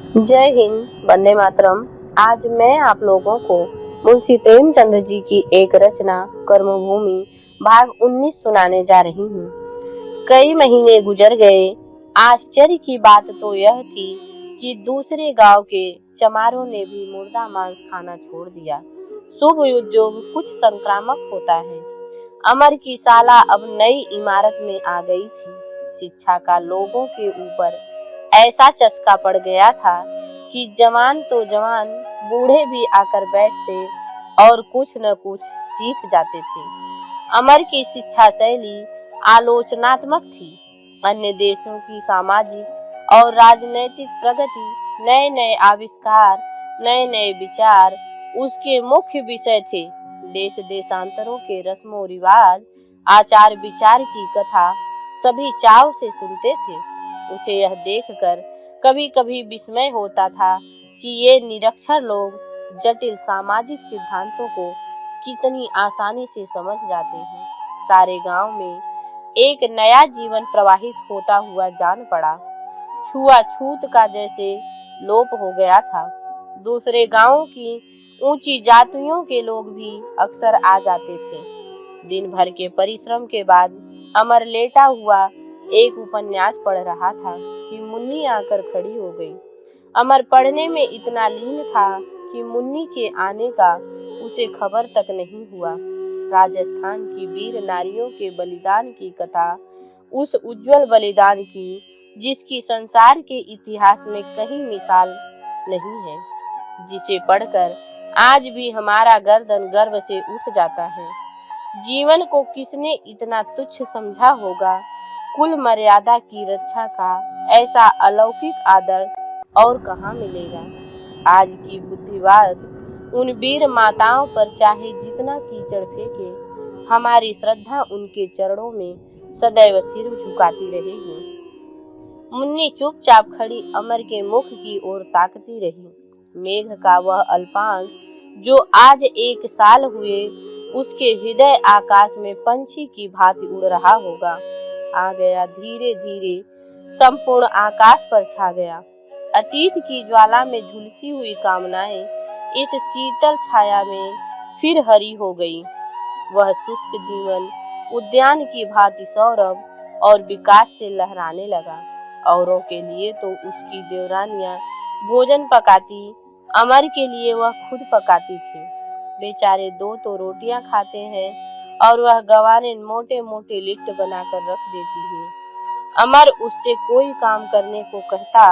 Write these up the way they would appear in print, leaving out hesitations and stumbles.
जय हिंद, वंदे मातरम। आज मैं आप लोगों को मुंशी प्रेमचंद्र जी की एक रचना कर्मभूमि भाग 19 सुनाने जा रही हूँ। कई महीने गुजर गए। आश्चर्य की बात तो यह थी कि दूसरे गांव के चमारों ने भी मुर्दा मांस खाना छोड़ दिया। शुभ उद्योग कुछ संक्रामक होता है। अमर की साला अब नई इमारत में आ गई थी। शिक्षा का लोगों के ऊपर ऐसा चस्का पड़ गया था कि जवान तो जवान, बूढ़े भी आकर बैठते और कुछ न कुछ सीख जाते थे। अमर की शिक्षा शैली आलोचनात्मक थी। अन्य देशों की सामाजिक और राजनैतिक प्रगति, नए नए आविष्कार, नए नए विचार उसके मुख्य विषय थे। देश देशांतरों के रस्मों रिवाज, आचार विचार की कथा सभी चाव से सुनते थे। उसे यह देखकर कभी कभी विस्मय होता था कि ये निरक्षर लोग जटिल सामाजिक सिद्धांतों को कितनी आसानी से समझ जाते हैं। सारे गांव में एक नया जीवन प्रवाहित होता हुआ जान पड़ा। छुआछूत का जैसे लोप हो गया था। दूसरे गांवों की ऊंची जातियों के लोग भी अक्सर आ जाते थे। दिन भर के परिश्रम के बाद अमर लेटा हुआ एक उपन्यास पढ़ रहा था कि मुन्नी आकर खड़ी हो गई। अमर पढ़ने में इतना लीन था कि मुन्नी के आने का उसे खबर तक नहीं हुआ। राजस्थान की वीर नारियों के बलिदान की कथा, उस उज्जवल बलिदान की जिसकी संसार के इतिहास में कहीं मिसाल नहीं है, जिसे पढ़कर आज भी हमारा गर्दन गर्व से उठ जाता है। जीवन को किसने इतना तुच्छ समझा होगा। कुल मर्यादा की रक्षा का ऐसा अलौकिक आदर और कहाँ मिलेगा। आज की बुद्धिवाद उन वीर माताओं पर चाहे जितना कीचड़ फेंके, हमारी श्रद्धा उनके चरणों में सदैव सिर झुकाती रहेगी। मुन्नी चुपचाप खड़ी अमर के मुख की ओर ताकती रही। मेघ का वह अल्पांश जो आज 1 साल हुए उसके हृदय आकाश में पंछी की भांति उड़ रहा होगा, आ गया धीरे धीरे संपूर्ण आकाश पर छा गया। अतीत की ज्वाला में झुलसी हुई कामनाएं इस शीतल छाया में फिर हरी हो गई। वह शुष्क जीवन उद्यान की भांति सौरभ और विकास से लहराने लगा। औरों के लिए तो उसकी देवरानियां भोजन पकाती, अमर के लिए वह खुद पकाती थी। बेचारे 2 तो रोटियां खाते हैं और वह गवारे मोटे मोटे लिट्ट बनाकर रख देती है। अमर उससे कोई काम करने को कहता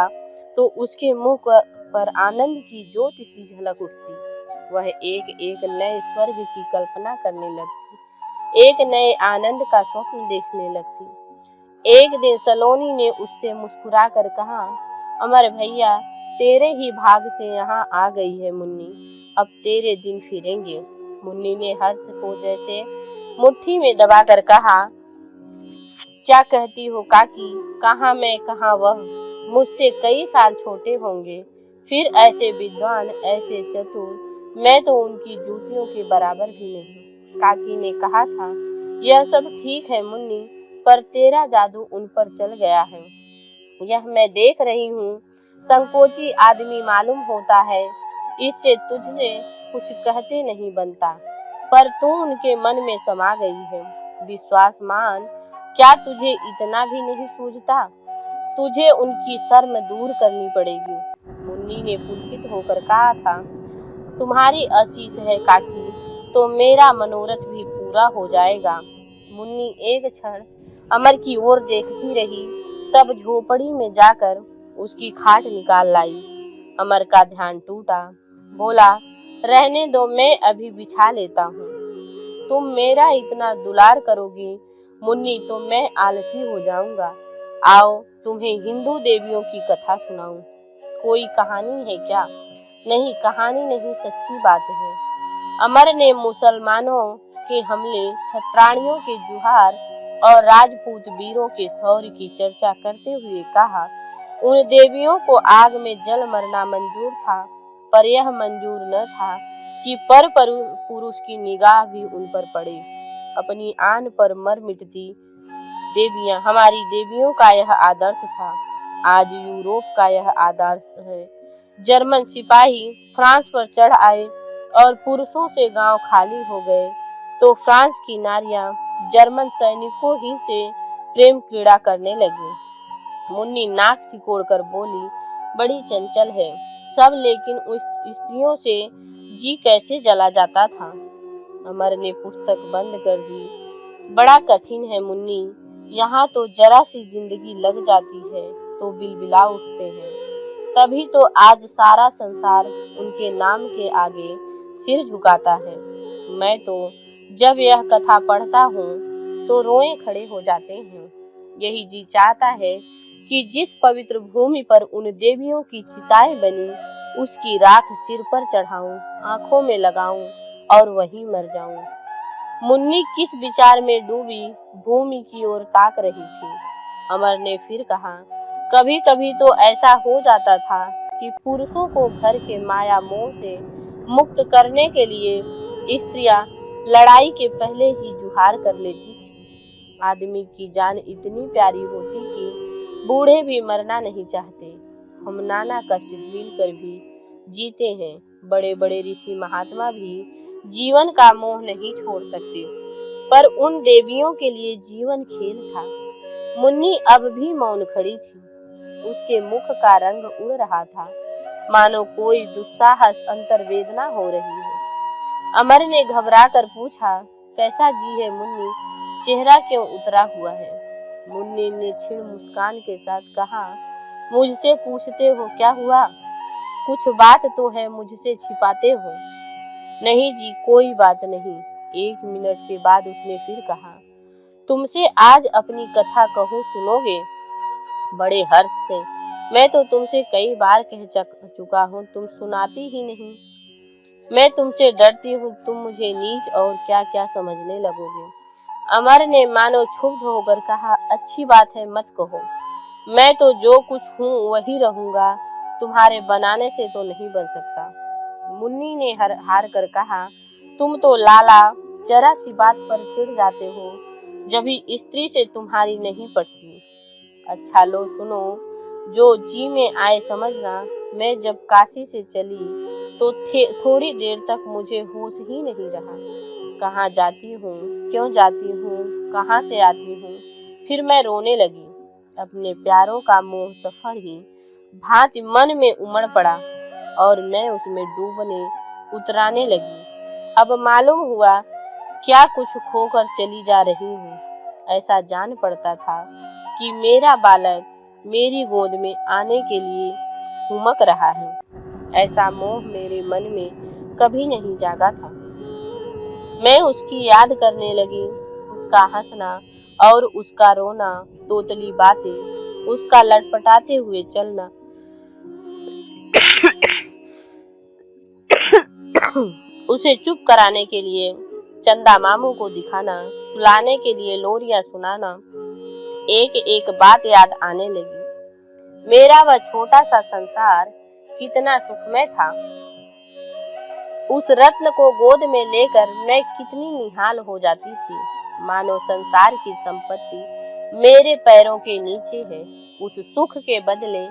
तो उसके मुंह पर आनंद की ज्योति सी झलक उठती। वह एक एक नए स्वर्ग की कल्पना करने लगती, एक नए आनंद का स्वप्न देखने लगती। एक दिन सलोनी ने उससे मुस्कुराकर कहा, अमर भैया, तेरे ही भाग से यहाँ आ गई है मुन्नी, अब तेरे दिन फिरेंगे। मुन्नी ने हर्ष को जैसे मुट्ठी में दबाकर कहा, क्या कहती हो काकी, कहाँ मैं कहाँ वह, मुझसे कई साल छोटे होंगे, फिर ऐसे विद्वान, ऐसे चतुर, मैं तो उनकी जूतियों के बराबर भी नहीं। काकी ने कहा था, यह सब ठीक है मुन्नी, पर तेरा जादू उन पर चल गया है, यह मैं देख रही हूँ। संकोची आदमी मालूम होता है, इससे तुझसे कुछ कहते नहीं बनता, पर तू उनके मन में समा गई है। विश्वास मान, क्या तुझे इतना भी नहीं सूझता? तुझे उनकी शर्म दूर करनी पड़ेगी। मुन्नी ने पुलकित होकर कहा था, तुम्हारी आशीष है काकी, तो मेरा मनोरथ भी पूरा हो जाएगा। मुन्नी एक क्षण अमर की ओर देखती रही, तब झोपड़ी में जाकर उसकी खाट निकाल लाई। अमर का ध्यान टूटा। बोला, रहने दो, मैं अभी बिछा लेता हूँ। तुम मेरा इतना दुलार करोगी मुन्नी तो मैं आलसी हो जाऊंगा। आओ तुम्हें हिंदू देवियों की कथा सुनाऊं। कोई कहानी है क्या? नहीं, कहानी नहीं, सच्ची बात है। अमर ने मुसलमानों के हमले, छत्राणियों के जुहार और राजपूत वीरों के शौर्य की चर्चा करते हुए कहा, उन देवियों को आग में जल मरना मंजूर था, पर यह मंजूर न था कि पर पुरुष की निगाह भी उन पर पड़े। अपनी आन पर मर मिटती देवियां, हमारी देवियों का यह आदर्श था। आज यूरोप का यह आदर्श है। जर्मन सिपाही फ्रांस पर चढ़ आए और पुरुषों से गांव खाली हो गए, तो फ्रांस की नारियां जर्मन सैनिकों ही से प्रेम क्रीड़ा करने लगी। मुन्नी नाक सिकोड़कर बोली, बड़ी चंचल है सब, लेकिन उस स्त्रियों से जी कैसे जला जाता था। अमर ने पुस्तक बंद कर दी। बड़ा कठिन है मुन्नी, यहाँ तो जरा सी जिंदगी लग जाती है तो बिलबिला उठते हैं। तभी तो आज सारा संसार उनके नाम के आगे सिर झुकाता है। मैं तो जब यह कथा पढ़ता हूँ तो रोए खड़े हो जाते हैं। यही जी चाहता है कि जिस पवित्र भूमि पर उन देवियों की चिताएं बनी, उसकी राख सिर पर चढ़ाऊं, आंखों में लगाऊं और वहीं मर जाऊं। मुन्नी किस विचार में डूबी भूमि की ओर ताक रही थी। अमर ने फिर कहा, कभी कभी तो ऐसा हो जाता था कि पुरुषों को घर के माया मोह से मुक्त करने के लिए स्त्रियां लड़ाई के पहले ही जुहार कर लेती थी। आदमी की जान इतनी प्यारी होती कि बूढ़े भी मरना नहीं चाहते। हम नाना कष्ट झेल कर भी जीते हैं। बड़े बड़े ऋषि महात्मा भी जीवन का मोह नहीं छोड़ सकते, पर उन देवियों के लिए जीवन खेल था। मुन्नी अब भी मौन खड़ी थी। उसके मुख का रंग उड़ रहा था, मानो कोई दुस्साहस अंतर्वेदना हो रही है। अमर ने घबरा कर पूछा, कैसा जी है मुन्नी, चेहरा क्यों उतरा हुआ है। मुन्नी ने क्षीण मुस्कान के साथ कहा, मुझसे पूछते हो क्या हुआ? कुछ बात तो है मुझसे छिपाते हो। नहीं जी, कोई बात नहीं। 1 मिनट के बाद उसने फिर कहा, तुमसे आज अपनी कथा कहूँ, सुनोगे? बड़े हर्ष से। मैं तो तुमसे कई बार कह चुका हूँ, तुम सुनाती ही नहीं। मैं तुमसे डरती हूँ तुम मुझे नीच और क्या क्या समझने लगोगे। अमर ने मानो क्षुब्ध होकर कहा, अच्छी बात है, मत कहो। मैं तो जो कुछ हूँ वही रहूंगा, तुम्हारे बनाने से तो नहीं बन सकता। मुन्नी ने हार कर कहा, तुम तो लाला जरा सी बात पर चिढ़ जाते हो, जब भी स्त्री से तुम्हारी नहीं पटती। अच्छा लो सुनो, जो जी में आए समझना। मैं जब काशी से चली तो थोड़ी देर तक मुझे होश ही नहीं रहा। कहाँ जाती हूँ, क्यों जाती हूँ, कहाँ से आती हूँ। फिर मैं रोने लगी। अपने प्यारों का मोह सफर ही भांति मन में उमड़ पड़ा और मैं उसमें डूबने उतराने लगी। अब मालूम हुआ क्या कुछ खोकर चली जा रही हूँ। ऐसा जान पड़ता था कि मेरा बालक मेरी गोद में आने के लिए हुमक रहा है। ऐसा मोह मेरे मन में कभी नहीं जागा था। मैं उसकी याद करने लगी, उसका हंसना और उसका रोना, तोतली बातें, उसका लटपटाते हुए चलना, उसे चुप कराने के लिए चंदा मामू को दिखाना, सुलाने के लिए लोरियां सुनाना, एक एक बात याद आने लगी। मेरा वह छोटा सा संसार कितना सुखमय था। उस रत्न को गोद में लेकर मैं कितनी निहाल हो जाती थी, मानो संसार की संपत्ति मेरे पैरों के नीचे है। उस सुख के बदले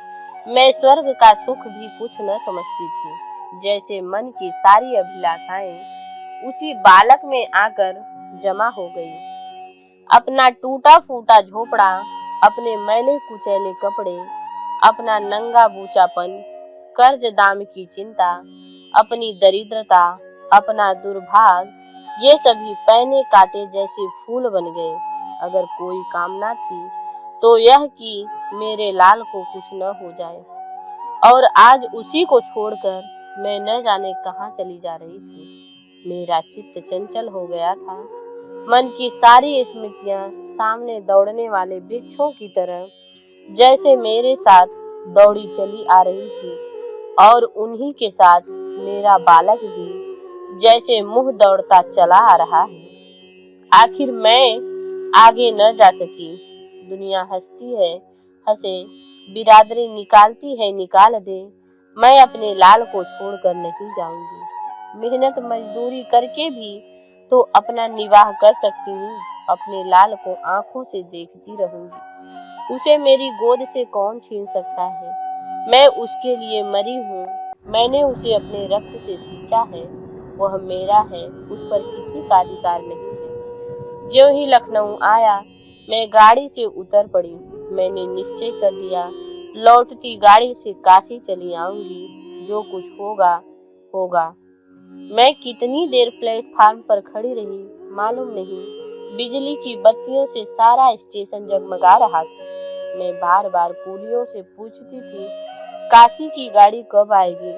मैं स्वर्ग का सुख भी कुछ न समझती थी। जैसे मन की सारी अभिलाषाएं उसी बालक में आकर जमा हो गई। अपना टूटा फूटा झोपड़ा, अपने मैले कुचैले कपड़े, अपना नंगा बूचापन, कर्ज दाम की चिंता, अपनी दरिद्रता, अपना दुर्भाग्य, ये सभी पैने काटे जैसे फूल बन गए। अगर कोई कामना थी तो यह कि मेरे लाल को कुछ न हो जाए, और आज उसी को छोड़कर मैं न जाने कहाँ चली जा रही थी। मेरा चित्त चंचल हो गया था। मन की सारी स्मृतियां सामने दौड़ने वाले वृक्षों की तरह जैसे मेरे साथ दौड़ी चली आ रही थी, और उन्हीं के साथ मेरा बालक भी जैसे मुंह दौड़ता चला आ रहा है। आखिर मैं आगे न जा सकी। दुनिया हंसती है, हंसे, बिरादरी निकालती है, निकाल दे। मैं अपने लाल को छोड़कर नहीं जाऊंगी। मेहनत मजदूरी करके भी तो अपना निवाह कर सकती हूँ। अपने लाल को आंखों से देखती रहूंगी। उसे मेरी गोद से कौन छीन सकता है। मैं उसके लिए मरी हूँ। मैंने उसे अपने रक्त से सींचा है, वह मेरा है, उस पर किसी का अधिकार नहीं है। ज्यों ही लखनऊ आया, मैं गाड़ी से उतर पड़ी। मैंने निश्चय कर लिया, लौटती गाड़ी से काशी चली आऊंगी, जो कुछ होगा होगा। मैं कितनी देर प्लेटफार्म पर खड़ी रही मालूम नहीं। बिजली की बत्तियों से सारा स्टेशन जगमगा रहा था। मैं बार बार कूलियों से पूछती थी, काशी की गाड़ी कब आएगी?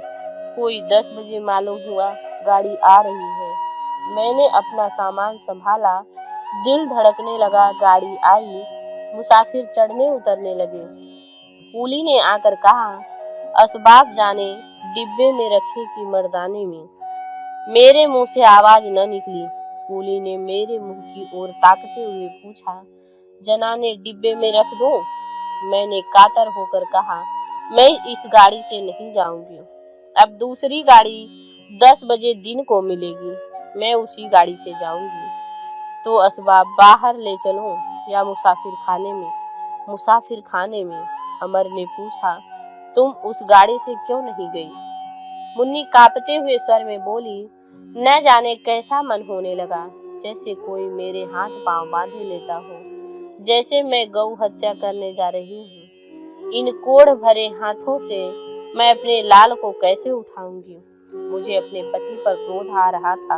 कोई 10 बजे मालूम हुआ गाड़ी आ रही है। मैंने अपना सामान संभाला, दिल धड़कने लगा। गाड़ी आई, मुसाफिर चढ़ने उतरने लगे। कूली ने आकर कहा, असबाब जाने डिब्बे में रखे कि मर्दाने में। मेरे मुंह से आवाज न निकली। कूली ने मेरे मुंह की ओर ताकते हुए पूछा, जनाने डिब्बे में रख दो? मैंने कातर होकर कहा, मैं इस गाड़ी से नहीं जाऊंगी। अब दूसरी गाड़ी 10 बजे दिन को मिलेगी, मैं उसी गाड़ी से जाऊंगी। तो असबाब बाहर ले चलो या मुसाफिर खाने में? मुसाफिर खाने में, अमर ने पूछा। तुम उस गाड़ी से क्यों नहीं गई? मुन्नी कांपते हुए स्वर में बोली, न जाने कैसा मन होने लगा, जैसे कोई मेरे हाथ पांव बांधे लेता हो, जैसे मैं गौ हत्या करने जा रही हूँ। इन कोढ़ भरे हाथों से मैं अपने लाल को कैसे उठाऊंगी? मुझे अपने पति पर क्रोध आ रहा था।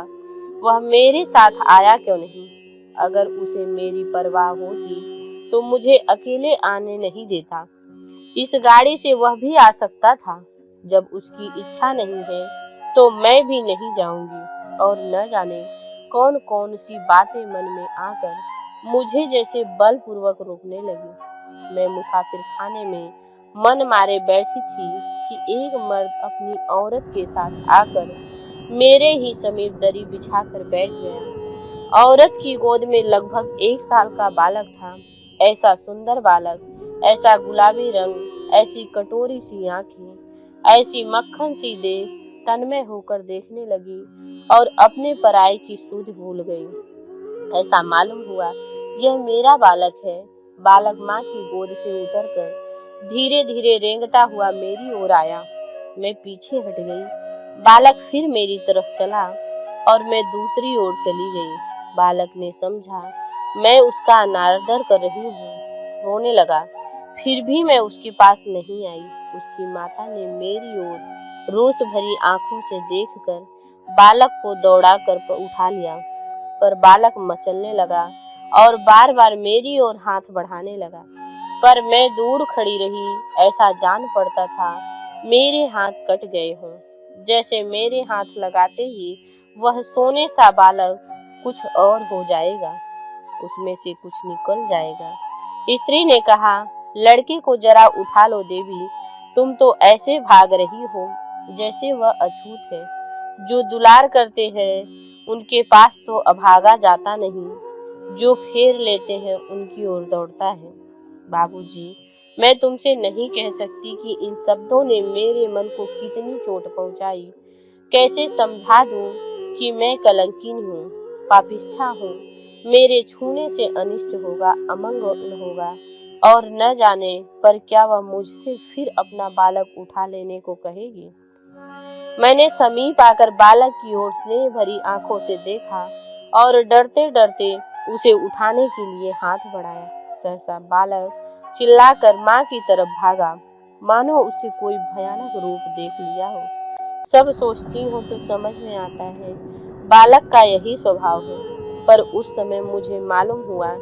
वह मेरे साथ आया क्यों नहीं? अगर उसे मेरी परवाह होती तो मुझे अकेले आने नहीं देता। इस गाड़ी से वह भी आ सकता था। जब उसकी इच्छा नहीं है तो मैं भी नहीं जाऊंगी। और न जाने कौन कौन सी बातें मन में आकर मुझे जैसे बलपूर्वक रोकने लगी। मैं मुसाफिर खाने में मन मारे बैठी थी कि एक मर्द अपनी औरत के साथ आकर मेरे ही समीप दरी बिछाकर बैठ गया। औरत की गोद में लगभग 1 साल का बालक था। ऐसा सुंदर बालक, ऐसा गुलाबी रंग, ऐसी कटोरी सी आंखें, ऐसी मक्खन सी देह। तन्मय होकर देखने लगी और अपने पराये की सुध भूल गई। ऐसा मालूम हुआ यह मेरा बालक है। बालक माँ की गोद से उतरकर धीरे धीरे रेंगता हुआ मेरी ओर आया। मैं पीछे हट गई। बालक फिर मेरी तरफ चला और मैं दूसरी ओर चली गई। बालक ने समझा मैं उसका अनादर कर रही हूँ, रोने लगा। फिर भी मैं उसके पास नहीं आई। उसकी माता ने मेरी ओर रोष भरी आंखों से देखकर बालक को दौड़ाकर उठा लिया, पर बालक मचलने लगा और बार बार मेरी ओर हाथ बढ़ाने लगा। पर मैं दूर खड़ी रही। ऐसा जान पड़ता था मेरे हाथ कट गए हों, जैसे मेरे हाथ लगाते ही वह सोने सा बालक कुछ और हो जाएगा, उसमें से कुछ निकल जाएगा। स्त्री ने कहा, लड़के को जरा उठा लो देवी, तुम तो ऐसे भाग रही हो जैसे वह अछूत है। जो दुलार करते हैं उनके पास तो अभागा जाता नहीं, जो फेर लेते हैं उनकी ओर दौड़ता है। बाबूजी, मैं तुमसे नहीं कह सकती कि इन शब्दों ने मेरे मन को कितनी चोट पहुंचाई। कैसे समझा दूं कि मैं कलंकिन हूँ, पापिष्ठा हूँ। मेरे छूने से अनिष्ट होगा, अमंगल होगा, और न जाने पर क्या वह मुझसे फिर अपना बालक उठा लेने को कहेगी। मैंने समीप आकर बालक की ओर स्नेह भरी आंखों से देखा और डरते डरते उसे उठाने के लिए हाथ बढ़ाया। सहसा बालक चिल्लाकर माँ की तरफ भागा, मानो उसे कोई भयानक रूप देख लिया हो। सब सोचती हूँ तो समझ में आता है बालक का यही स्वभाव है। पर उस समय मुझे मालूम हुआ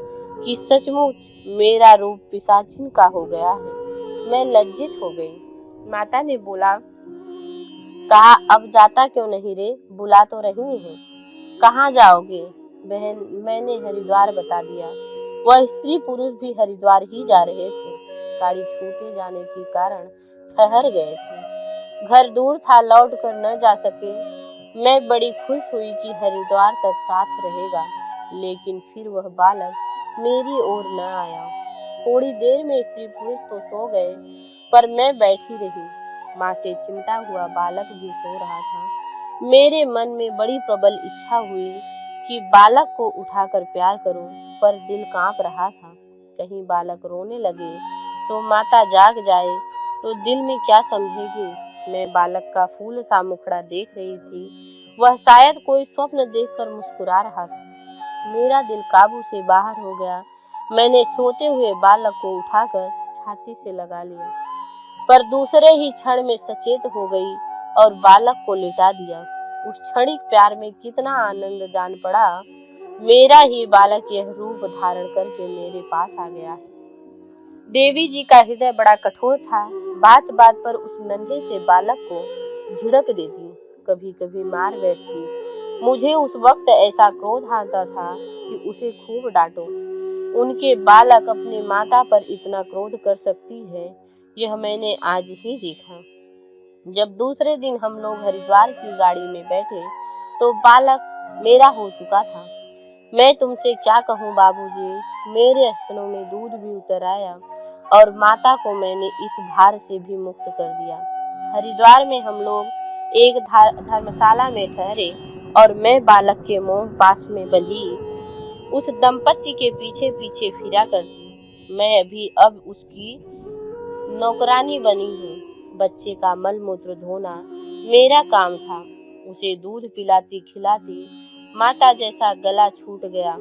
कि सचमुच मेरा रूप पिशाचिन का हो गया है। मैं लज्जित हो गई। माता ने बोला, कहा अब जाता क्यों नहीं रे, बुला तो रही है। कहाँ जाओगे बहन? मैंने हरिद्वार बता दिया। वह स्त्री पुरुष भी हरिद्वार ही जा रहे थे। गाड़ी छूटे जाने के कारण ठहर गए थे। घर दूर था, लौट कर न जा सके। मैं बड़ी खुश हुई कि हरिद्वार तक साथ रहेगा, लेकिन फिर वह बालक मेरी ओर न आया। थोड़ी देर में स्त्री पुरुष तो सो गए, पर मैं बैठी रही। माँ से चिमटा हुआ बालक भी सो रहा था। मेरे मन में बड़ी प्रबल इच्छा हुई कि बालक को उठाकर प्यार करूं, पर दिल कांप रहा था। कहीं बालक रोने लगे तो माता जाग जाए, तो दिल में क्या समझेगी। मैं बालक का फूल सा मुखड़ा देख रही थी। वह शायद कोई स्वप्न देखकर मुस्कुरा रहा था। मेरा दिल काबू से बाहर हो गया। मैंने सोते हुए बालक को उठाकर छाती से लगा लिया, पर दूसरे ही क्षण में सचेत हो गई और बालक को लिटा दिया। उस क्षणिक प्यार में कितना आनंद जान पड़ा। मेरा ही बालक यह रूप धारण करके मेरे पास आ गया है। देवी जी का हृदय बड़ा कठोर था। बात बात पर उस नन्हे से बालक को झिड़क देती, कभी कभी मार बैठती। मुझे उस वक्त ऐसा क्रोध आता था कि उसे खूब डांटो। उनके बालक अपने माता पर इतना क्रोध कर सकती है, यह मैंने आज ही देखा। जब दूसरे दिन हम लोग हरिद्वार की गाड़ी में बैठे तो बालक मेरा हो चुका था। मैं तुमसे क्या कहूँ बाबूजी, मेरे स्तनों में दूध भी उतर आया और माता को मैंने इस भार से भी मुक्त कर दिया। हरिद्वार में हम लोग एक धर्मशाला में ठहरे और मैं बालक के मोह पास में बंधी उस दंपत्ति के पीछे पीछे फिरा करती। मैं अभी अब उसकी नौकरानी बनी हूँ। बच्चे का मल मूत्र धोना मेरा काम था। उसे दूध पिलाती खिलाती माता जैसा गला छूट गया,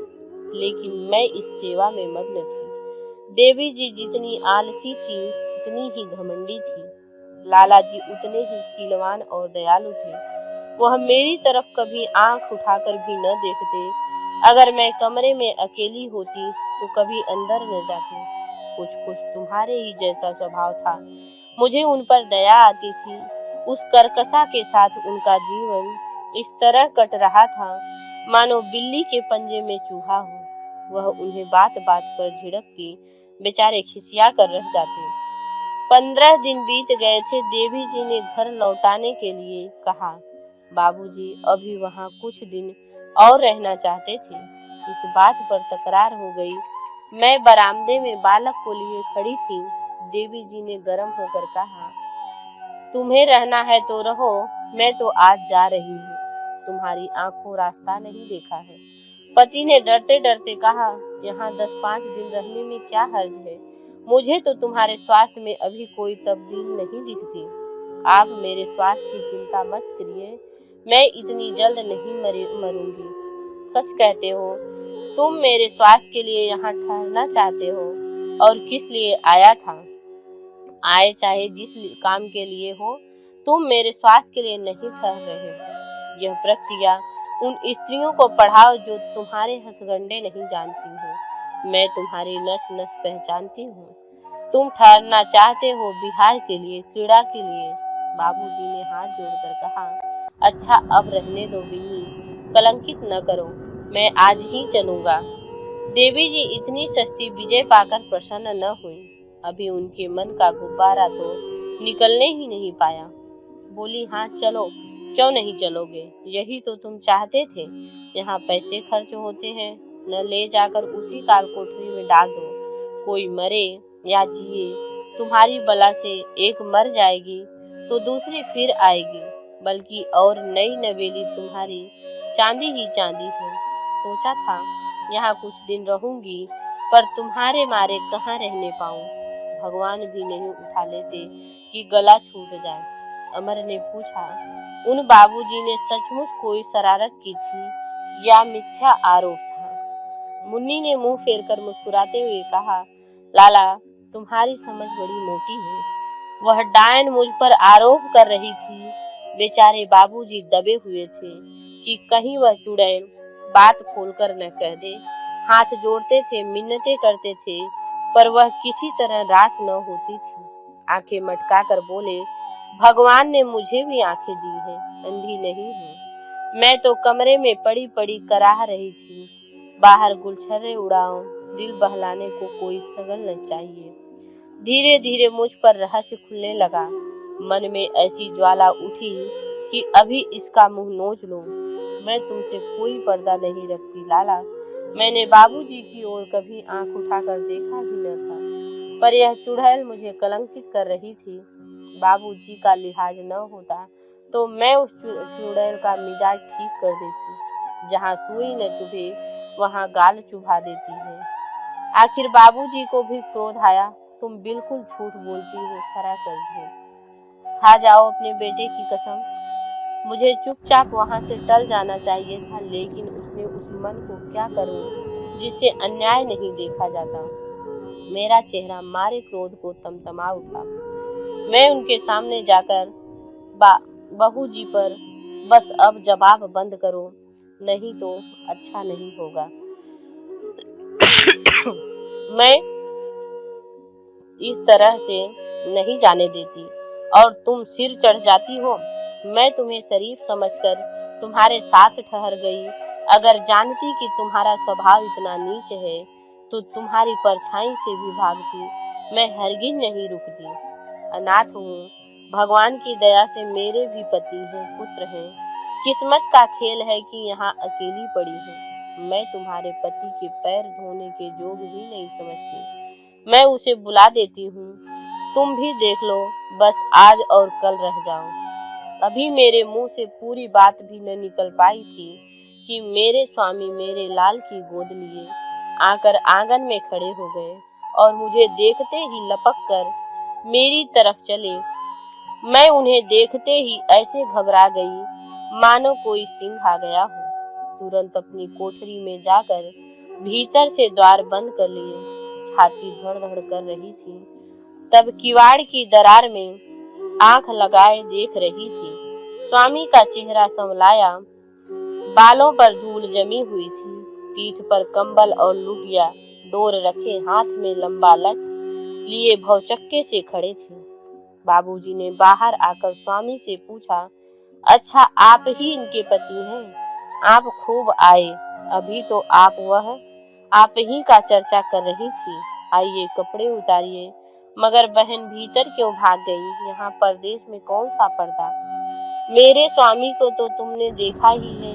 लेकिन मैं इस सेवा में मग्न थी। देवी जी जितनी आलसी थी उतनी ही घमंडी थी। लाला जी उतने ही शीलवान और दयालु थे। वह मेरी तरफ कभी आंख उठाकर भी न देखते। अगर मैं कमरे में अकेली होती तो कभी अंदर न जाती। कुछ कुछ तुम्हारे ही जैसा स्वभाव था। मुझे उन पर दया आती थी। उस कर्कशा के साथ उनका जीवन इस तरह कट रहा था मानो बिल्ली के पंजे में चूहा हो। वह उन्हें बात बात पर झिड़कती, बेचारे खिसिया कर रह जाते। 15 दिन बीत गए थे। देवी जी ने घर लौटाने के लिए कहा। बाबूजी अभी वहाँ कुछ दिन और रहना चाहते थे। इस बात पर तकरार हो गई। मैं बरामदे में बालक को लिए खड़ी थी। देवी जी ने गर्म होकर कहा, तुम्हें रहना है तो रहो, मैं तो आज जा रही हूँ। तुम्हारी आंखों रास्ता नहीं देखा है। पति ने डरते डरते कहा, यहाँ 10-5 दिन रहने में क्या हर्ज है। मुझे तो तुम्हारे स्वास्थ्य में अभी कोई तब्दीली नहीं दिखती। आप मेरे स्वास्थ्य की चिंता मत करिए, मैं इतनी जल्द नहीं मरूंगी। सच कहते हो, तुम मेरे स्वास्थ्य के लिए यहाँ ठहरना चाहते हो और किस लिए आया था। आए चाहे जिस काम के लिए हो, तुम मेरे स्वास्थ्य के लिए नहीं ठहर रहे हो। यह प्रक्रिया उन स्त्रियों को पढ़ाओ जो तुम्हारे हथकंडे नहीं जानती हो। मैं तुम्हारी नस नस पहचानती हूँ। तुम ठहरना चाहते हो बिहार के लिए, क्रीड़ा के लिए। बाबूजी ने हाथ जोड़कर कहा, अच्छा अब रहने दो बिन्नी, कलंकित न करो, मैं आज ही चलूंगा। देवी जी इतनी सस्ती विजय पाकर प्रसन्न न हुई। अभी उनके मन का गुब्बारा तो निकलने ही नहीं पाया। बोली, हाँ चलो, क्यों नहीं चलोगे, यही तो तुम चाहते थे। यहाँ पैसे खर्च होते हैं, न ले जाकर उसी काल कोठरी में डाल दो। कोई मरे या जिए, तुम्हारी बला से एक मर जाएगी तो दूसरी फिर आएगी, बल्कि और नई नवेली तुम्हारी चांदी ही चांदी है। सोचा था यहाँ कुछ दिन रहूंगी, पर तुम्हारे मारे कहाँ रहने पाऊं। भगवान भी नहीं उठा लेते कि गला छूट जाए। अमर ने पूछा, उन बाबूजी ने सचमुच कोई शरारत की थी या मिथ्या आरोप था। मुन्नी ने मुंह फेरकर मुस्कुराते हुए कहा, लाला तुम्हारी समझ बड़ी मोटी है। वह डायन मुझ पर आरोप कर रही थी। बेचारे बाबूजी दबे हुए थे कि कहीं वह चुड़ैल बात खोलकर न कह दे। हाथ जोड़ते थे, मिन्नतें करते थे, पर वह किसी तरह रास न होती थी। आंखें मटका कर बोले, भगवान ने मुझे भी आंखें दी हैं, अंधी नहीं हूँ। मैं तो कमरे में पड़ी पड़ी कराह रही थी। बाहर गुलछर्रे उड़ाऊं, दिल बहलाने को कोई सगल न चाहिए। धीरे धीरे मुझ पर रहस्य खुलने लगा। मन में ऐसी ज्वाला उठी कि अभी इसका मुंह नोच लूं। मैं तुमसे कोई पर्दा नहीं रखती लाला। मैंने बाबूजी की ओर कभी आंख उठाकर देखा भी न था, पर यह चुड़ैल मुझे कलंकित कर रही थी। बाबूजी का लिहाज न होता तो मैं उस चुड़ैल का मिजाज ठीक कर देती। जहाँ सुई न चुभे वहाँ गाल चुभा देती है। आखिर बाबूजी को भी क्रोध आया। तुम बिल्कुल झूठ बोलती हो, सरासर झूठ। खा जाओ अपने बेटे की कसम। मुझे चुपचाप वहां से टल जाना चाहिए था, लेकिन उसने उस मन को क्या करूं जिससे अन्याय नहीं देखा जाता। मेरा चेहरा मारे क्रोध को तमतमा उठा। मैं उनके सामने जाकर बहू जी पर बस अब जवाब बंद करो, नहीं तो अच्छा नहीं होगा। मैं इस तरह से नहीं जाने देती और तुम सिर चढ़ जाती हो। मैं तुम्हें शरीफ समझकर तुम्हारे साथ ठहर गई। अगर जानती कि तुम्हारा स्वभाव इतना नीच है तो तुम्हारी परछाई से भी भागती। मैं हरगिज नहीं रुकती। अनाथ हूँ, भगवान की दया से मेरे भी पति हैं, पुत्र हैं। किस्मत का खेल है कि यहाँ अकेली पड़ी हूँ। मैं तुम्हारे पति के पैर धोने के जोग भी नहीं समझती। मैं उसे बुला देती हूँ, तुम भी देख लो, बस आज और कल रह जाओ। अभी मेरे मुंह से पूरी बात भी न निकल पाई थी कि मेरे स्वामी मेरे लाल की गोद लिए आकर आंगन में खड़े हो गए और मुझे देखते ही लपक कर मेरी तरफ चले। मैं उन्हें देखते ही ऐसे घबरा गई मानो कोई सिंह आ गया हो। तुरंत अपनी कोठरी में जाकर भीतर से द्वार बंद कर लिए। छाती धड़ धड़ कर रही थी। तब किवाड़ की दरार में आंख लगाए देख रही थी। स्वामी का चेहरा संवलाया, बालों पर धूल जमी हुई थी। पीठ पर कंबल और लुटिया डोर रखे हाथ में लंबा लठ लिए भौचक्के से खड़े थे। बाबूजी ने बाहर आकर स्वामी से पूछा, अच्छा आप ही इनके पति हैं? आप खूब आए। अभी तो आप ही का चर्चा कर रही थी। आइए कपड़े उतारिए। मगर बहन भीतर क्यों भाग गई? यहाँ परदेश में कौन सा पर्दा? मेरे स्वामी को तो तुमने देखा ही है।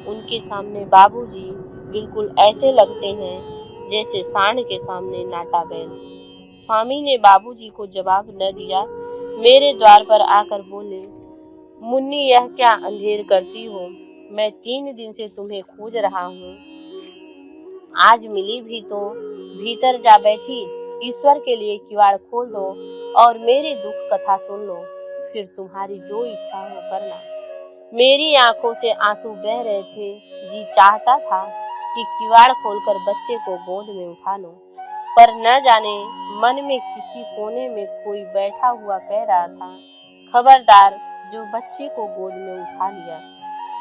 उनके सामने बाबूजी बिल्कुल ऐसे लगते हैं जैसे सांड के सामने नाटा बैल। स्वामी ने बाबूजी को जवाब न दिया। मेरे द्वार पर आकर बोले, मुन्नी यह क्या अंधेर करती हो? मैं 3 दिन से तुम्हें खोज रहा हूँ। आज मिली भी तो भीतर जा बैठी। ईश्वर के लिए किवाड़ खोल दो और मेरी दुख कथा सुन लो, फिर तुम्हारी जो इच्छा हो करना। मेरी आंखों से आंसू बह रहे थे। जी चाहता था कि किवाड़ खोलकर बच्चे को गोद में उठा लो, पर न जाने मन में किसी कोने में कोई बैठा हुआ कह रहा था, खबरदार जो बच्चे को गोद में उठा लिया।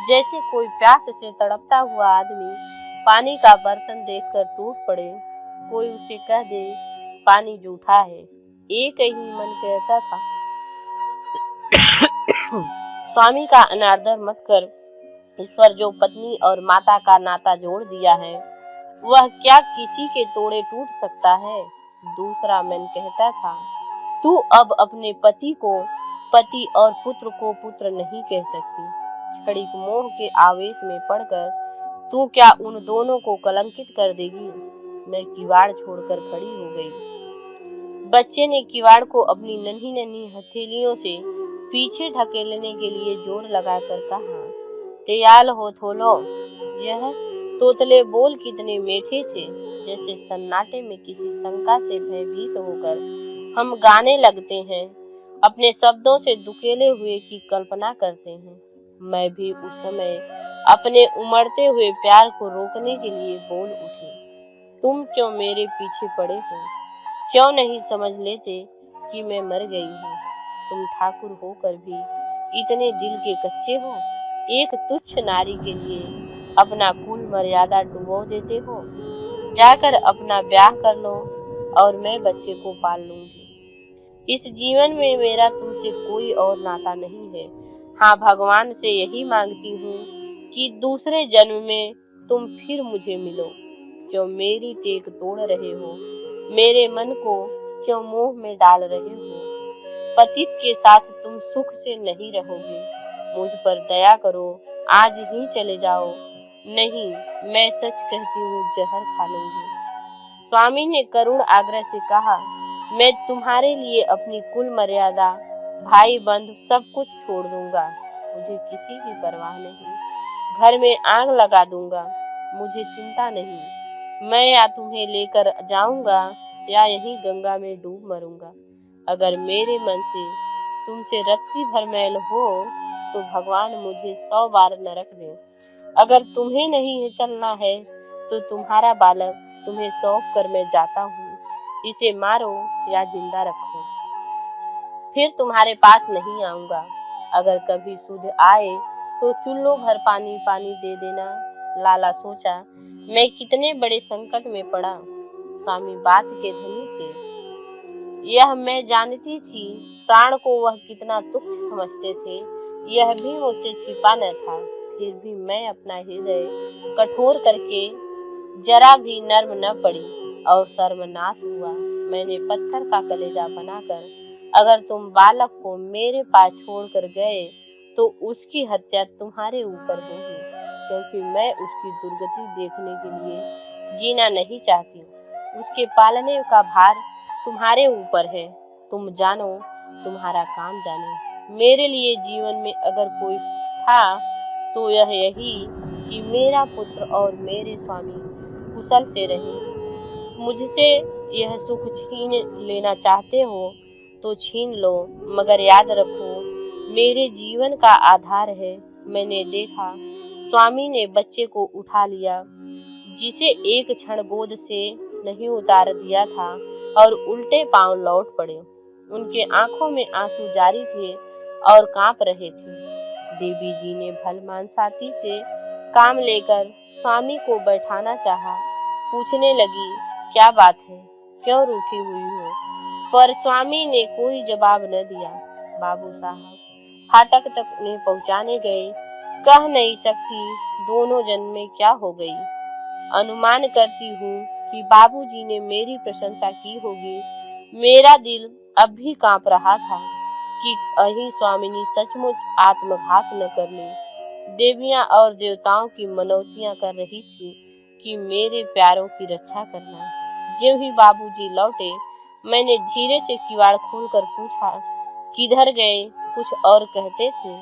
जैसे कोई प्यास से तड़पता हुआ आदमी पानी का बर्तन देखकर टूट पड़े, कोई उसे कह दे पानी जूठा है। एक ही मन कहता था, स्वामी का अनादर मत कर। ईश्वर जो पत्नी और माता का नाता जोड़ दिया है, वह क्या किसी के तोड़े टूट सकता है? दूसरा मन कहता था, तू अब अपने पति को पति और पुत्र को पुत्र नहीं कह सकती। क्षणिक मोह के आवेश में पड़कर तू क्या उन दोनों को कलंकित कर देगी? मैं किवाड़ छोड़कर खड़ी हो गई। बच्चे ने किवाड़ को अपनी नन्ही नन्ही हथेलियों से पीछे ढकेलने के लिए जोर लगाकर कहा, तैयार हो थोलो। यह तोतले बोल कितने मीठे थे, जैसे सन्नाटे में किसी शंका से भयभीत होकर हम गाने लगते हैं, अपने शब्दों से दुकेले हुए की कल्पना करते हैं। मैं भी उस समय अपने उमड़ते हुए प्यार को रोकने के लिए बोल उठी, तुम क्यों मेरे पीछे पड़े हो? क्यों नहीं समझ लेते कि मैं मर गई हूँ? तुम ठाकुर होकर भी इतने दिल के कच्चे हो। एक तुच्छ नारी के लिए अपना कुल मर्यादा डुबो देते हो। जाकर अपना ब्याह कर लो और मैं बच्चे को पाल लूंगी। इस जीवन में मेरा तुमसे कोई और नाता नहीं है। हाँ, भगवान से यही मांगती हूँ कि दूसरे जन्म में तुम फिर मुझे मिलो। क्यों मेरी टेक तोड़ रहे हो? मेरे मन को क्यों मोह में डाल रहे हो? पतित के साथ तुम सुख से नहीं रहोगे। मुझ पर दया करो, आज ही चले जाओ। नहीं, मैं सच कहती हूँ, जहर खा लूंगी। स्वामी ने करुण आग्रह से कहा, मैं तुम्हारे लिए अपनी कुल मर्यादा, भाई बंधु सब कुछ छोड़ दूंगा। मुझे किसी की परवाह नहीं। घर में आग लगा दूंगा, मुझे चिंता नहीं। मैं या तुम्हें लेकर जाऊंगा या यहीं गंगा में डूब मरूंगा। अगर मेरे मन से तुमसे रत्ती भर मैल हो तो भगवान मुझे 100 बार नरक दे। अगर तुम्हें नहीं चलना है तो तुम्हारा बालक तुम्हें सौंप कर मैं जाता हूँ। इसे मारो या जिंदा रखो, फिर तुम्हारे पास नहीं आऊंगा। अगर कभी सुध आए तो चुल्लू भर पानी पानी दे देना। लाला सोचा, मैं कितने बड़े संकट में पड़ा। स्वामी बात के धनी थे, यह मैं जानती थी। प्राण को वह कितना तुच्छ समझते थे, यह भी मुझसे छिपा न था। फिर भी मैं अपना हृदय कठोर करके जरा भी नर्म न पड़ी और सर्वनाश हुआ। मैंने पत्थर का कलेजा बनाकर अगर तुम बालक को मेरे पास छोड़कर गए तो उसकी हत्या तुम्हारे ऊपर होगी, क्योंकि मैं उसकी दुर्गति देखने के लिए जीना नहीं चाहती। उसके पालने का भार तुम्हारे ऊपर है। तुम जानो, तुम्हारा काम जाने। मेरे लिए जीवन में अगर कोई था तो यह यही कि मेरा पुत्र और मेरे स्वामी कुशल से रहे। मुझसे यह सुख छीन लेना चाहते हो तो छीन लो, मगर याद रखो मेरे जीवन का आधार है। मैंने देखा स्वामी ने बच्चे को उठा लिया जिसे एक क्षण गोद से नहीं उतार दिया था और उल्टे पांव लौट पड़े। उनके आंखों में आंसू जारी थे और कांप रहे थे। देवी जी ने भलमानसाती से काम लेकर स्वामी को बैठाना चाहा। पूछने लगी, क्या बात है, क्यों रूठी हुई हो? पर स्वामी ने कोई जवाब न दिया। बाबू साहब फाटक तक उन्हें पहुंचाने गए। कह नहीं सकती दोनों जन्म में क्या हो गई। अनुमान करती हूँ कि बाबूजी ने मेरी प्रशंसा की होगी। मेरा दिल अब भी कांप रहा था कि कहीं स्वामिनी सचमुच आत्मघात न कर ले। देवियां और देवताओं की मनौतियां कर रही थी कि मेरे प्यारों की रक्षा करना। ज्यों ही बाबूजी लौटे, मैंने धीरे से किवाड़ खोलकर पूछा, किधर गए? कुछ और कहते थे?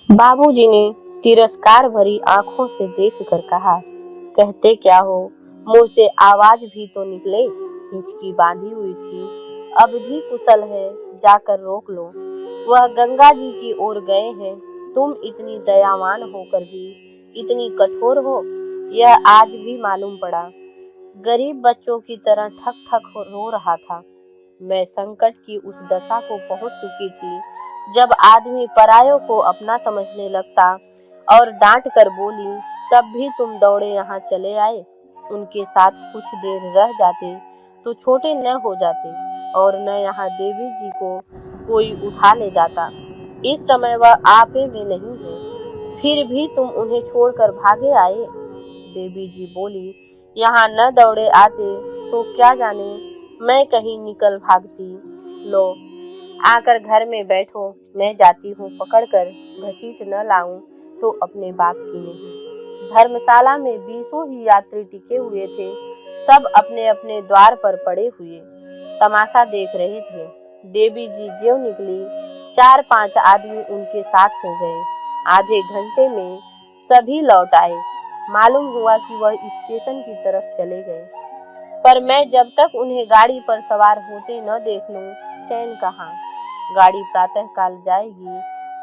बाबूजी ने तिरस्कार भरी आंखों से देखकर कहा, कहते क्या हो? मुंह से आवाज भी तो निकले। हिचकी बांधी हुई थी। अब भी कुशल है, जाकर रोक लो। वह गंगा जी की ओर गए हैं। तुम इतनी दयावान होकर भी इतनी कठोर हो, यह आज भी मालूम पड़ा। गरीब बच्चों की तरह ठक ठक रो रहा था। मैं संकट की उस दशा को पहुंच चुकी थी जब आदमी परायों को अपना समझने लगता और डांट कर बोली, तब भी तुम दौड़े यहाँ चले आए। उनके साथ कुछ देर रह जाते तो छोटे न हो जाते और न यहाँ देवी जी को कोई उठा ले जाता। इस समय वह आपे में नहीं है, फिर भी तुम उन्हें छोड़कर भागे आए। देवी जी बोली, यहाँ न दौड़े आते तो क्या जाने मैं कहीं निकल भागती। लो आकर घर में बैठो, मैं जाती हूँ। पकड़कर घसीट न लाऊं तो अपने बाप की नहीं। धर्मशाला में 20 ही यात्री टिके हुए थे। सब अपने अपने द्वार पर पड़े हुए तमाशा देख रहे थे। देवी जी ज्यों निकली, 4-5 आदमी उनके साथ हो गए। आधे घंटे में सभी लौट आए। मालूम हुआ कि वह स्टेशन की तरफ चले गए, पर मैं जब तक उन्हें गाड़ी पर सवार होते न देख लूं, चैन कहाँ। गाड़ी प्रातः काल जाएगी,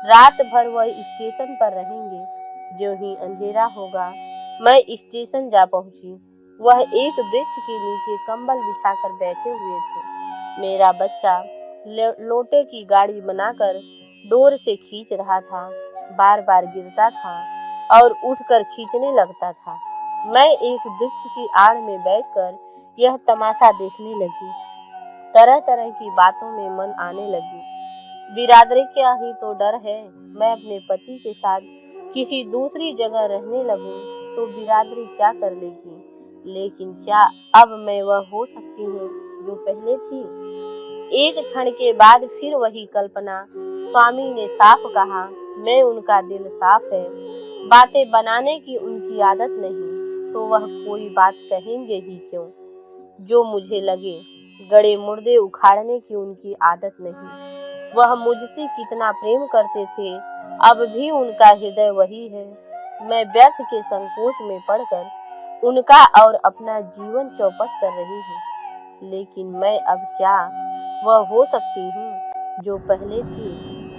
रात भर वह स्टेशन पर रहेंगे। जो ही अंधेरा होगा, मैं स्टेशन जा पहुंची। वह एक वृक्ष के नीचे कंबल बिछाकर बैठे हुए थे। मेरा बच्चा लोटे की गाड़ी बनाकर डोर से खींच रहा था। बार बार गिरता था और उठकर खींचने लगता था। मैं एक वृक्ष की आड़ में बैठकर यह तमाशा देखने लगी। तरह तरह की बातों में मन आने लगी। बिरादरी क्या ही तो डर है। मैं अपने पति के साथ किसी दूसरी जगह रहने लगूं तो बिरादरी क्या कर लेगी। लेकिन क्या अब मैं वह हो सकती हूँ जो पहले थी? एक क्षण के बाद फिर वही कल्पना। स्वामी ने साफ कहा, मैं उनका दिल साफ है। बातें बनाने की उनकी आदत नहीं, तो वह कोई बात कहेंगे ही क्यों जो मुझे लगे। गड़े मुर्दे उखाड़ने की उनकी आदत नहीं। वह मुझसे कितना प्रेम करते थे, अब भी उनका हृदय वही है। मैं व्यर्थ के संकोच में पड़कर उनका और अपना जीवन चौपट कर रही हूँ। लेकिन मैं अब क्या वह हो सकती हूँ जो पहले थी?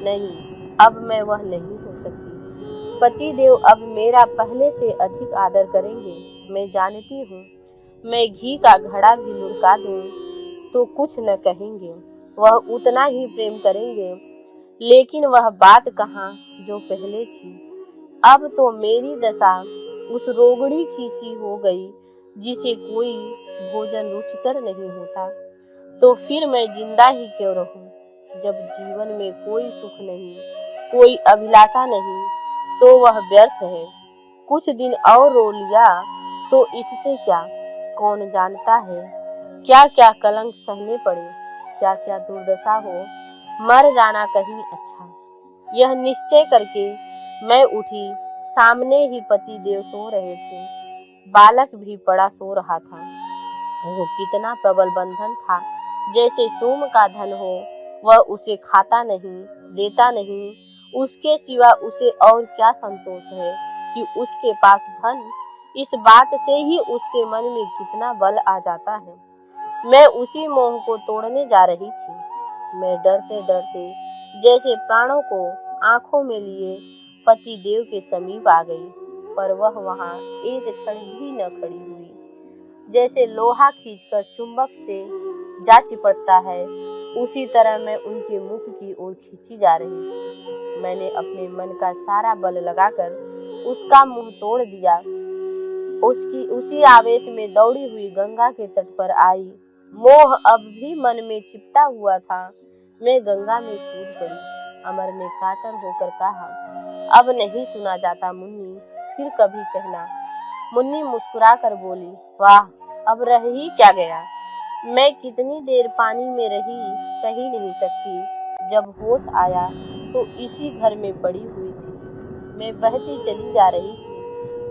नहीं, अब मैं वह नहीं हो सकती। पतिदेव अब मेरा पहले से अधिक आदर करेंगे। मैं जानती हूँ, मैं घी का घड़ा भी लुढ़का दूँ तो कुछ न कहेंगे। वह उतना ही प्रेम करेंगे, लेकिन वह बात कहाँ जो पहले थी। अब तो मेरी दशा उस रोगड़ी की सी हो गई जिसे कोई भोजन रुचिकर नहीं होता। तो फिर मैं जिंदा ही क्यों रहूं? जब जीवन में कोई सुख नहीं, कोई अभिलाषा नहीं, तो वह व्यर्थ है। कुछ दिन और रो लिया तो इससे क्या? कौन जानता है क्या क्या कलंक सहने पड़े, क्या क्या दुर्दशा हो। मर जाना कहीं अच्छा। यह निश्चय करके मैं उठी। सामने ही पति देव सो रहे थे। बालक भी पड़ा सो रहा था। वो कितना प्रबल बंधन था, जैसे सोम का धन हो। वह उसे खाता नहीं, देता नहीं। उसके सिवा उसे और क्या संतोष है कि उसके पास धन? इस बात से ही उसके मन में कितना बल आ जाता है। मैं उसी मोह को तोड़ने जा रही थी। मैं डरते डरते जैसे प्राणों को आंखों में लिए पति देव के समीप आ गई, पर वह वहां एक क्षण भी न खड़ी हुई। जैसे लोहा खींचकर चुंबक से जा चिपटता है, उसी तरह मैं उनके मुख की ओर खींची जा रही थी। मैंने अपने मन का सारा बल लगाकर उसका मुंह तोड़ दिया। उसी आवेश में दौड़ी हुई गंगा के तट पर आई। मोह अब भी मन में चिपटा हुआ था। मैं गंगा में कूद पड़ी। अमर ने कातर होकर कहा, अब नहीं सुना जाता मुन्नी, फिर कभी कहना। मुन्नी मुस्कुरा कर बोली, वाह, अब रह ही क्या गया। मैं कितनी देर पानी में रही कह ही नहीं सकती। जब होश आया तो इसी घर में पड़ी हुई थी। मैं बहती चली जा रही थी।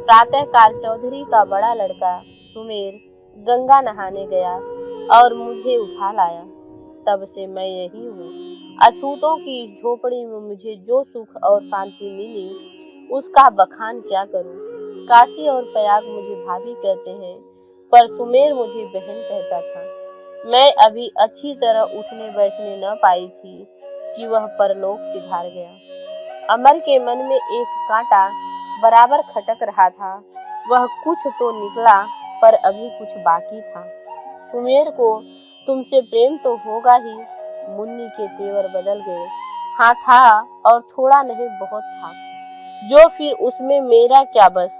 प्रातः काल चौधरी का बड़ा लड़का सुमेर गंगा नहाने गया और मुझे उठा लाया। तब से मैं यही हूँ। अछूतों की इस झोपड़ी में मुझे जो सुख और शांति मिली, उसका बखान क्या करूँ। काशी और प्रयाग मुझे भाभी कहते हैं, पर सुमेर मुझे बहन कहता था। मैं अभी अच्छी तरह उठने बैठने न पाई थी कि वह परलोक सिधार गया। अमर के मन में एक कांटा बराबर खटक रहा था। वह कुछ तो निकला, पर अभी कुछ बाकी था। सुमेर को तुमसे प्रेम तो होगा ही। मुन्नी के तेवर बदल गए। हाँ था, और थोड़ा नहीं बहुत था, जो फिर उसमें मेरा क्या बस।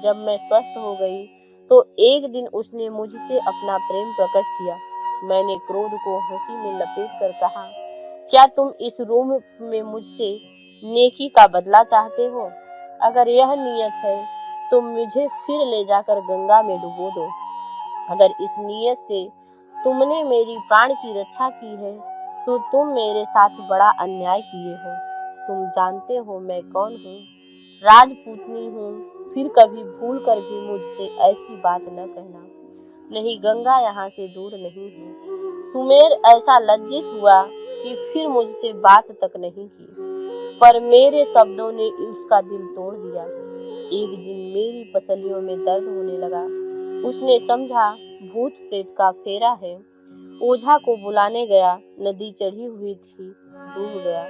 जब मैं स्वस्थ हो गई तो एक दिन उसने मुझसे अपना प्रेम प्रकट किया। मैंने क्रोध को हंसी में लपेट कर कहा, क्या तुम इस रूम में मुझसे नेकी का बदला चाहते हो? अगर यह नियत है तो मुझे फिर ले जाकर गंगा में डुबो दो। अगर इस नियत से तुमने मेरी प्राण की रक्षा की है तो तुम मेरे साथ बड़ा अन्याय किए हो। तुम जानते हो मैं कौन हूँ। राजपूतनी हूँ। फिर कभी भूल कर भी मुझसे ऐसी बात न कहना। नहीं, गंगा यहाँ से दूर नहीं है। सुमेर ऐसा लज्जित हुआ कि फिर मुझसे बात तक नहीं की, पर मेरे शब्दों ने उसका दिल तोड़ दिया। एक दिन मेरी पसलियों में दर्द होने लगा। उसने समझा भूत प्रेत का फेरा है। ओझा को बुलाने गया। नदी चढ़ी हुई थी, डूब गया।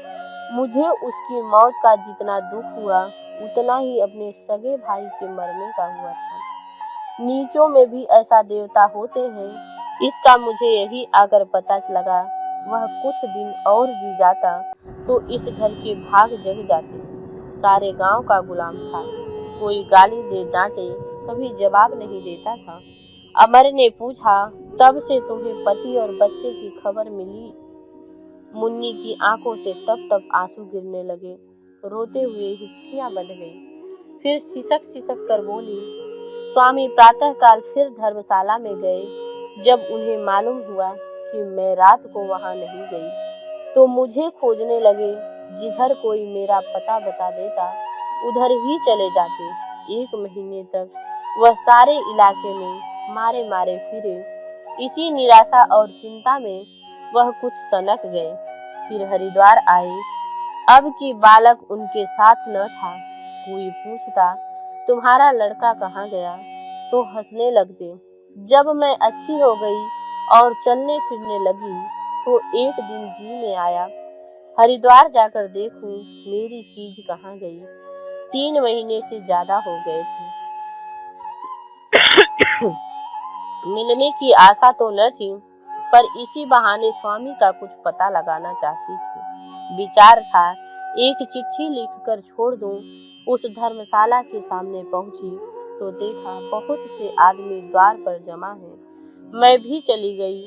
मुझे उसकी मौत का जितना दुख हुआ, उतना ही अपने सगे भाई के मरने का हुआ था। नीचों में भी ऐसा देवता होते हैं, इसका मुझे यही आकर पता लगा। वह कुछ दिन और जी जाता तो इस घर के भाग जग जाते। सारे गांव का गुलाम था। कोई गाली दे डांटे, कभी जवाब नहीं देता था। अमर ने पूछा, तब से तुम्हें पति और बच्चे की खबर मिली? मुन्नी की आंखों से टप टप आंसू गिरने लगे। रोते हुए हिचकियां बंध गई। फिर सिसक सिसक कर बोली, स्वामी प्रातःकाल फिर धर्मशाला में गए। जब उन्हें मालूम हुआ कि मैं रात को वहां नहीं गई तो मुझे खोजने लगे। जिधर कोई मेरा पता बता देता उधर ही चले जाते। 1 महीने तक वह सारे इलाके में मारे मारे फिरे। इसी निराशा और चिंता में वह कुछ सनक गए। फिर हरिद्वार आए। अब की बालक उनके साथ न था। कोई पूछता तुम्हारा लड़का कहाँ गया? तो हंसने लगते। जब मैं अच्छी हो गई और चलने फिरने लगी तो एक दिन जी में आया, हरिद्वार जाकर देखूं मेरी चीज कहाँ गई। 3 महीने से ज्यादा हो गए थे। मिलने की आशा तो न थी, पर इसी बहाने स्वामी का कुछ पता लगाना चाहती थी। विचार था एक चिट्ठी लिखकर छोड़ दूं। उस धर्मशाला के सामने पहुंची तो देखा बहुत से आदमी द्वार पर जमा हैं। मैं भी चली गई।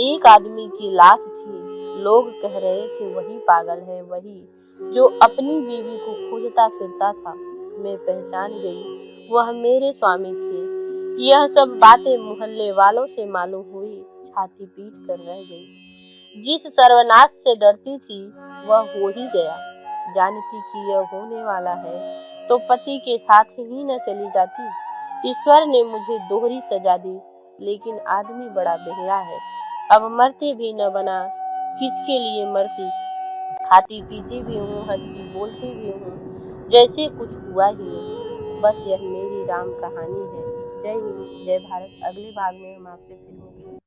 एक आदमी की लाश थी। लोग कह रहे थे वही पागल है, वही जो अपनी बीवी को खोजता फिरता था। मैं पहचान गई, वह मेरे स्वामी थे। यह सब बातें मोहल्ले वालों से मालूम हुई, छाती पीट कर रह गई। जिस सर्वनाश से डरती थी वह हो ही गया। जानती कि यह होने वाला है तो पति के साथ ही न चली जाती। ईश्वर ने मुझे दोहरी सजा दी, लेकिन आदमी बड़ा बेहया है। अब मरते भी न बना, किसके लिए मरती। खाती पीती भी हूँ, हंसती बोलती भी हूँ, जैसे कुछ हुआ ही नहीं। बस यह मेरी राम कहानी है। जय हिंद, जय भारत। अगले भाग में हम आपसे फिर मिलेंगे।